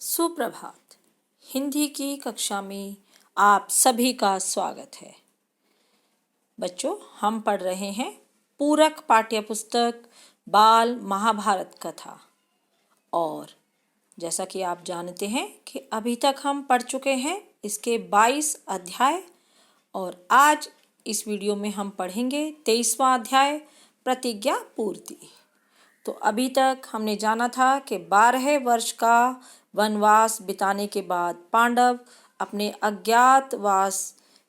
सुप्रभात। हिंदी की कक्षा में आप सभी का स्वागत है। बच्चों, हम पढ़ रहे हैं पूरक पाठ्यपुस्तक बाल महाभारत कथा। और जैसा कि आप जानते हैं कि अभी तक हम पढ़ चुके हैं इसके 22 अध्याय, और आज इस वीडियो में हम पढ़ेंगे 23वां अध्याय, प्रतिज्ञा पूर्ति। तो अभी तक हमने जाना था कि 12 वर्ष का वनवास बिताने के बाद पांडव अपने अज्ञातवास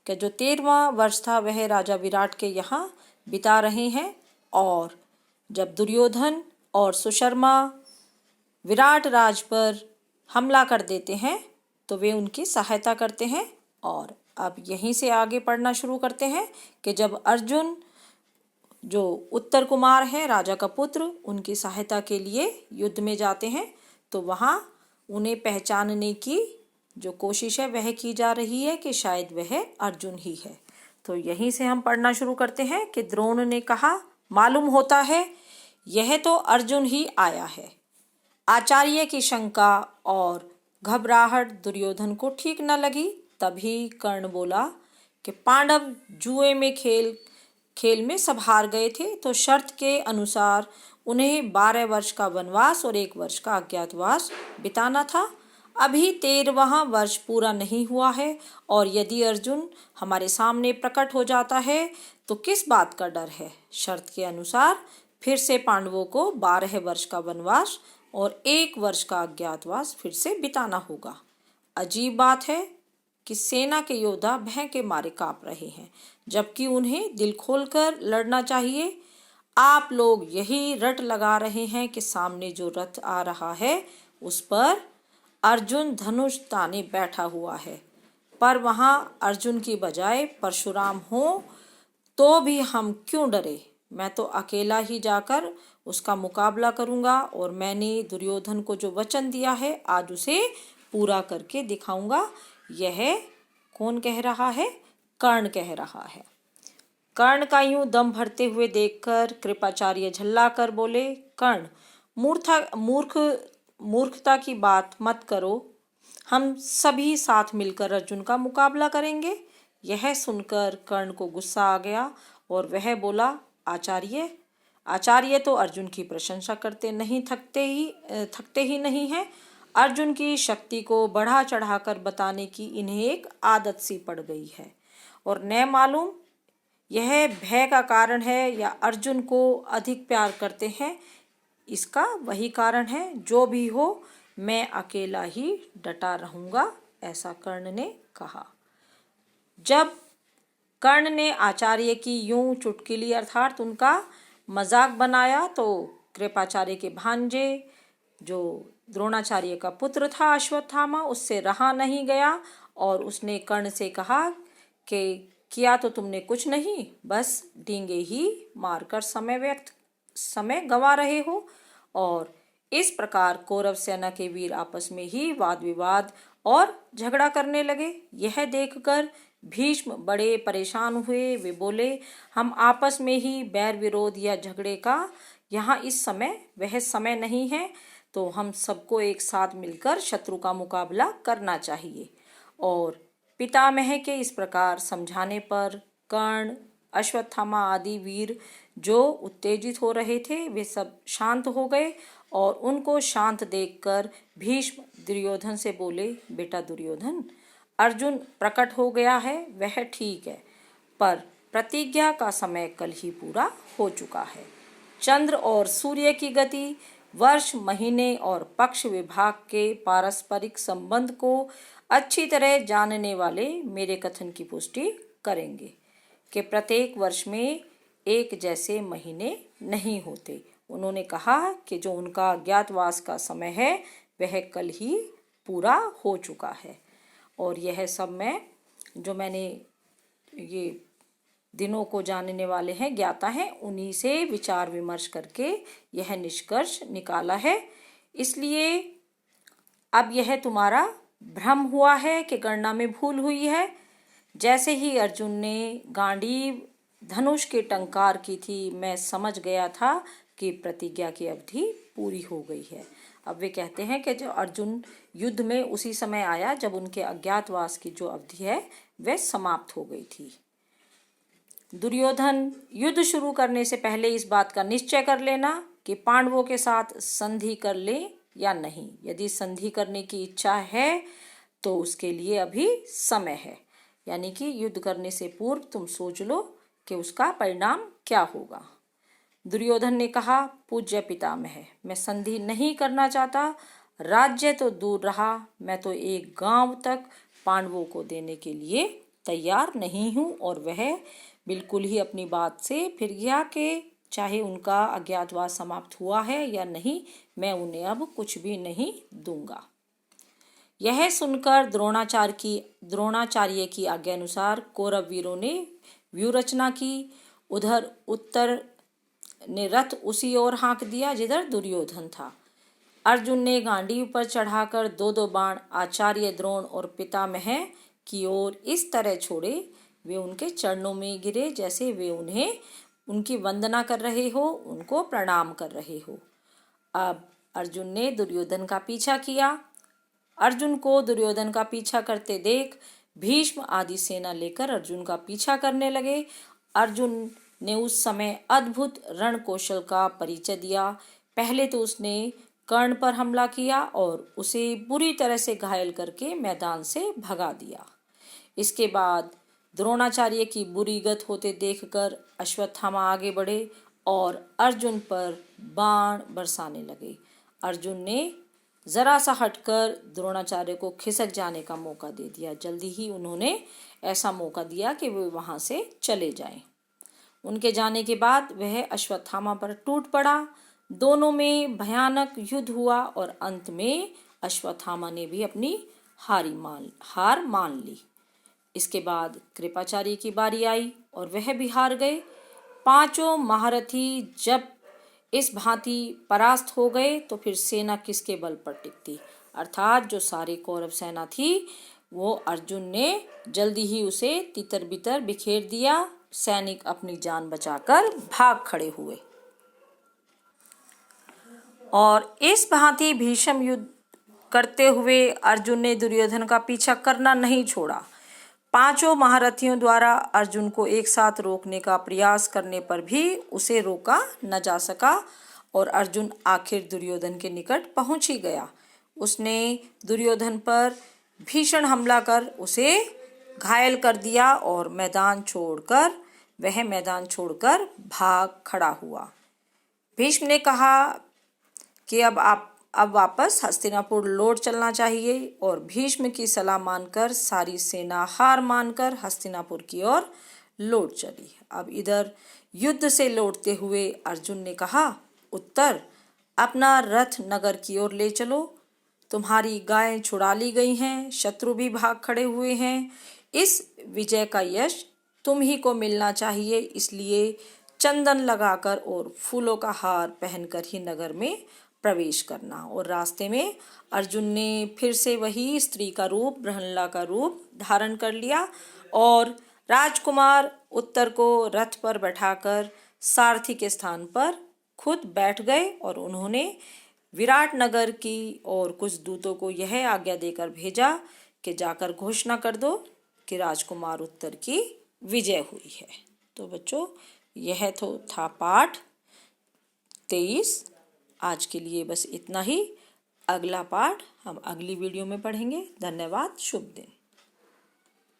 का जो 13वां वर्ष था वह राजा विराट के यहाँ बिता रहे हैं। और जब दुर्योधन और सुशर्मा विराट राज पर हमला कर देते हैं तो वे उनकी सहायता करते हैं। और अब यहीं से आगे पढ़ना शुरू करते हैं कि जब अर्जुन, जो उत्तर कुमार है राजा का पुत्र, उनकी सहायता के लिए युद्ध में जाते हैं तो वहाँ उन्हें पहचानने की जो कोशिश है वह की जा रही है कि शायद वह अर्जुन ही है। तो यहीं से हम पढ़ना शुरू करते हैं कि द्रोण ने कहा, मालूम होता है यह तो अर्जुन ही आया है। आचार्य की शंका और घबराहट दुर्योधन को ठीक न लगी। तभी कर्ण बोला कि पांडव जुए में खेल में सब हार गए थे, तो शर्त के अनुसार उन्हें 12 वर्ष का वनवास और 1 वर्ष का अज्ञातवास बिताना था। अभी 13वां वर्ष पूरा नहीं हुआ है, और यदि अर्जुन हमारे सामने प्रकट हो जाता है तो किस बात का डर है। शर्त के अनुसार फिर से पांडवों को 12 वर्ष का वनवास और 1 वर्ष का अज्ञातवास फिर से बिताना होगा। अजीब बात है कि सेना के योद्धा भय के मारे कांप रहे हैं, जबकि उन्हें दिल खोलकर लड़ना चाहिए। आप लोग यही रट लगा रहे हैं कि सामने जो रथ आ रहा है उस पर अर्जुन धनुष ताने बैठा हुआ है, पर वहाँ अर्जुन की बजाय परशुराम हो तो भी हम क्यों डरे। मैं तो अकेला ही जाकर उसका मुकाबला करूँगा, और मैंने दुर्योधन को जो वचन दिया है आज उसे पूरा करके दिखाऊंगा। यह कौन कह रहा है? कर्ण कह रहा है। कर्ण का यूं दम भरते हुए देखकर कृपाचार्य झल्लाकर बोले, कर्ण, मूर्खता की बात मत करो। हम सभी साथ मिलकर अर्जुन का मुकाबला करेंगे। यह सुनकर कर्ण को गुस्सा आ गया और वह बोला, आचार्य तो अर्जुन की प्रशंसा करते नहीं थकते ही नहीं हैं। अर्जुन की शक्ति को बढ़ा चढ़ाकर बताने की इन्हें एक आदत सी पड़ गई है, और न मालूम यह भय का कारण है या अर्जुन को अधिक प्यार करते हैं, इसका वही कारण है। जो भी हो, मैं अकेला ही डटा रहूँगा, ऐसा कर्ण ने कहा। जब कर्ण ने आचार्य की यूं चुटकुली अर्थात उनका मजाक बनाया तो कृपाचार्य के भांजे, जो द्रोणाचार्य का पुत्र था अश्वत्थामा, उससे रहा नहीं गया और उसने कर्ण से कहा कि किया तो तुमने कुछ नहीं, बस डींगे ही मारकर समय गंवा रहे हो। और इस प्रकार कौरव सेना के वीर आपस में ही वाद विवाद और झगड़ा करने लगे। यह देखकर भीष्म बड़े परेशान हुए। वे बोले, हम आपस में ही बैर विरोध या झगड़े का यहाँ इस समय वह समय नहीं है, तो हम सबको एक साथ मिलकर शत्रु का मुकाबला करना चाहिए। और पितामह के इस प्रकार समझाने पर कर्ण, अश्वत्थामा आदि वीर जो उत्तेजित हो रहे थे वे सब शांत हो गए। और उनको शांत देखकर भीष्म दुर्योधन से बोले, बेटा दुर्योधन, अर्जुन प्रकट हो गया है वह ठीक है, पर प्रतिज्ञा का समय कल ही पूरा हो चुका है। चंद्र और सूर्य की गति, वर्ष, महीने और पक्ष विभाग के पारस्परिक संबंध को अच्छी तरह जानने वाले मेरे कथन की पुष्टि करेंगे कि प्रत्येक वर्ष में एक जैसे महीने नहीं होते। उन्होंने कहा कि जो उनका अज्ञातवास का समय है वह कल ही पूरा हो चुका है। और यह सब मैंने ये दिनों को जानने वाले हैं, ज्ञाता हैं, उन्हीं से विचार विमर्श करके यह निष्कर्ष निकाला है। इसलिए अब यह तुम्हारा भ्रम हुआ है कि गणना में भूल हुई है। जैसे ही अर्जुन ने गांडीव धनुष के टंकार की थी, मैं समझ गया था कि प्रतिज्ञा की अवधि पूरी हो गई है। अब वे कहते हैं कि जो अर्जुन युद्ध में उसी समय आया जब उनके अज्ञातवास की जो अवधि है वह समाप्त हो गई थी। दुर्योधन, युद्ध शुरू करने से पहले इस बात का निश्चय कर लेना कि पांडवों के साथ संधि कर ले या नहीं। यदि संधि करने की इच्छा है तो उसके लिए अभी समय है, यानी कि युद्ध करने से पूर्व तुम सोच लो कि उसका परिणाम क्या होगा। दुर्योधन ने कहा, पूज्य पितामह, मैं संधि नहीं करना चाहता। राज्य तो दूर रहा, मैं तो एक गांव तक पांडवों को देने के लिए तैयार नहीं हूँ। और वह बिल्कुल ही अपनी बात से फिर गया कि चाहे उनका अज्ञातवास समाप्त हुआ है या नहीं, मैं उन्हें अब कुछ भी नहीं दूंगा। यह सुनकर द्रोणाचार्य की आज्ञा अनुसार कौरव वीरों ने व्यूह की। उधर उत्तर ने रथ उसी ओर हाँक दिया जिधर दुर्योधन था। अर्जुन ने गांडीव पर चढ़ाकर 2-2 बाण आचार्य द्रोण और पितामह की ओर इस तरह छोड़े, वे उनके चरणों में गिरे जैसे वे उन्हें उनकी वंदना कर रहे हो, उनको प्रणाम कर रहे हो। अब अर्जुन ने दुर्योधन का पीछा किया। अर्जुन को दुर्योधन का पीछा करते देख भीष्म आदि सेना लेकर अर्जुन का पीछा करने लगे। अर्जुन ने उस समय अद्भुत रण कौशल का परिचय दिया। पहले तो उसने कर्ण पर हमला किया और उसे बुरी तरह से घायल करके मैदान से भगा दिया। इसके बाद द्रोणाचार्य की बुरी गत होते देखकर अश्वत्थामा आगे बढ़े और अर्जुन पर बाण बरसाने लगे। अर्जुन ने जरा सा हटकर द्रोणाचार्य को खिसक जाने का मौका दे दिया। जल्दी ही उन्होंने ऐसा मौका दिया कि वे वहां से चले जाएं। उनके जाने के बाद वह अश्वत्थामा पर टूट पड़ा। दोनों में भयानक युद्ध हुआ और अंत में अश्वत्थामा ने भी अपनी हार मान ली। इसके बाद कृपाचार्य की बारी आई और वह भी हार गए। 5 महारथी जब इस भांति परास्त हो गए तो फिर सेना किसके बल पर टिकती, अर्थात जो सारी कौरव सेना थी वो अर्जुन ने जल्दी ही उसे तितर बितर बिखेर दिया। सैनिक अपनी जान बचाकर भाग खड़े हुए और इस भांति भीषण युद्ध करते हुए अर्जुन ने दुर्योधन का पीछा करना नहीं छोड़ा। 5 महारथियों द्वारा अर्जुन को एक साथ रोकने का प्रयास करने पर भी उसे रोका न जा सका और अर्जुन आखिर दुर्योधन के निकट पहुंच ही गया। उसने दुर्योधन पर भीषण हमला कर उसे घायल कर दिया और वह मैदान छोड़कर भाग खड़ा हुआ। भीष्म ने कहा कि अब वापस हस्तिनापुर लौट चलना चाहिए और भीष्म की सलाह मानकर सारी सेना हार मानकर हस्तिनापुर की ओर लौट चली। अब इधर युद्ध से लौटते हुए अर्जुन ने कहा, उत्तर, अपना रथ नगर की ओर ले चलो। तुम्हारी गायें छुड़ा ली गई हैं, शत्रु भी भाग खड़े हुए हैं। इस विजय का यश तुम ही को मिलना चाहिए, इसलिए चंदन लगाकर और फूलों का हार पहनकर ही नगर में प्रवेश करना। और रास्ते में अर्जुन ने फिर से वही स्त्री का रूप, बृहन्नला का रूप धारण कर लिया और राजकुमार उत्तर को रथ पर बैठाकर सारथी के स्थान पर खुद बैठ गए और उन्होंने विराट नगर की और कुछ दूतों को यह आज्ञा देकर भेजा कि जाकर घोषणा कर दो कि राजकुमार उत्तर की विजय हुई है। तो बच्चों, यह तो था पाठ 23। आज के लिए बस इतना ही। अगला पाठ हम अगली वीडियो में पढ़ेंगे। धन्यवाद। शुभ दिन।